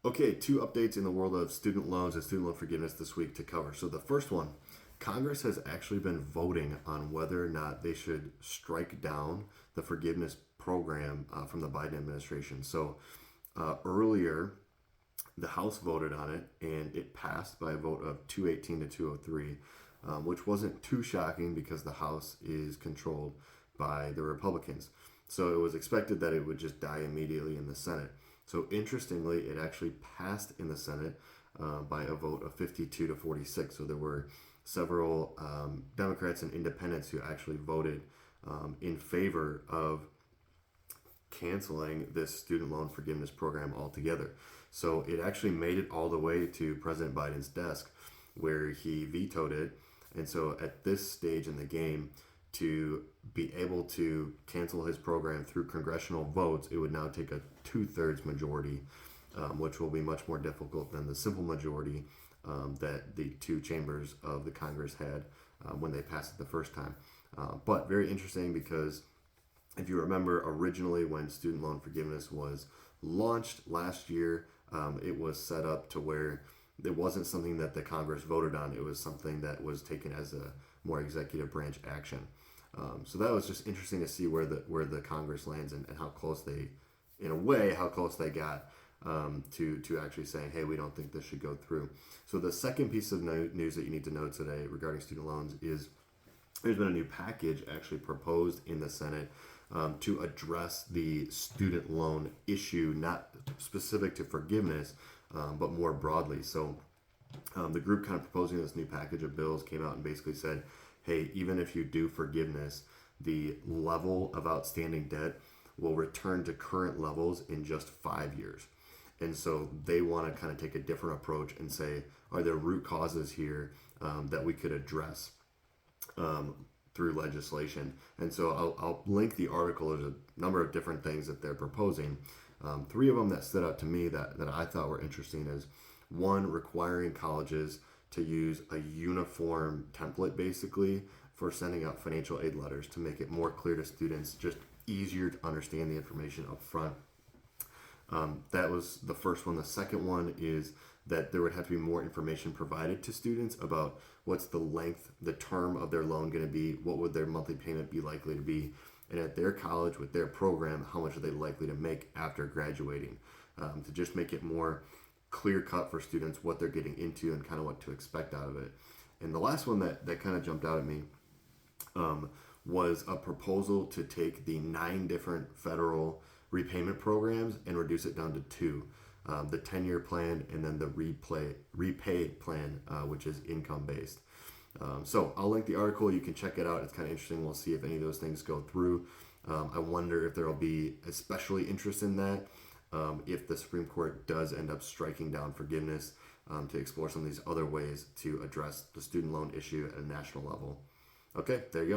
Okay, two updates in the world of student loans and student loan forgiveness this week to cover. So, the first one, Congress has actually been voting on whether or not they should strike down the forgiveness program from the Biden administration. Earlier, the House voted on it and it passed by a vote of 218 to 203, which wasn't too shocking because the House is controlled by the Republicans. So it was expected that it would just die immediately in the Senate. So interestingly, it actually passed in the Senate by a vote of 52 to 46. So there were several Democrats and independents who actually voted in favor of canceling this student loan forgiveness program altogether. So it actually made it all the way to President Biden's desk where he vetoed it. And so at this stage in the game, to be able to cancel his program through congressional votes, it would now take a 2/3 majority, which will be much more difficult than the simple majority that the two chambers of the Congress had when they passed it the first time. But very interesting because if you remember, originally when student loan forgiveness was launched last year, it was set up to where it wasn't something that the Congress voted on. It was something that was taken as a more executive branch action. So that was just interesting to see where the Congress lands and how close they, in a way, how close they got to actually saying, hey, we don't think this should go through. So the second piece of news that you need to know today regarding student loans is there's been a new package actually proposed in the Senate to address the student loan issue, not specific to forgiveness, but more broadly. So the group kind of proposing this new package of bills came out and basically said, hey, even if you do forgiveness, the level of outstanding debt will return to current levels in just 5 years. And so they want to kind of take a different approach and say, are there root causes here that we could address through legislation? And so I'll link the article. There's a number of different things that they're proposing. Three of them that stood out to me that I thought were interesting is one, requiring colleges to use a uniform template basically for sending out financial aid letters to make it more clear to students, just easier to understand the information up front. That was the first one. The second one is that there would have to be more information provided to students about what's the length, the term of their loan going to be, what would their monthly payment be likely to be, and at their college with their program, how much are they likely to make after graduating, to just make it more clear cut for students what they're getting into and kind of what to expect out of it. And the last one that kind of jumped out at me was a proposal to take the 9 different federal repayment programs and reduce it down to 2. The 10-year plan and then the repay plan, which is income-based. So I'll link the article. You can check it out. It's kind of interesting. We'll see if any of those things go through. I wonder if there will be especially interest in that if the Supreme Court does end up striking down forgiveness to explore some of these other ways to address the student loan issue at a national level. Okay, there you go.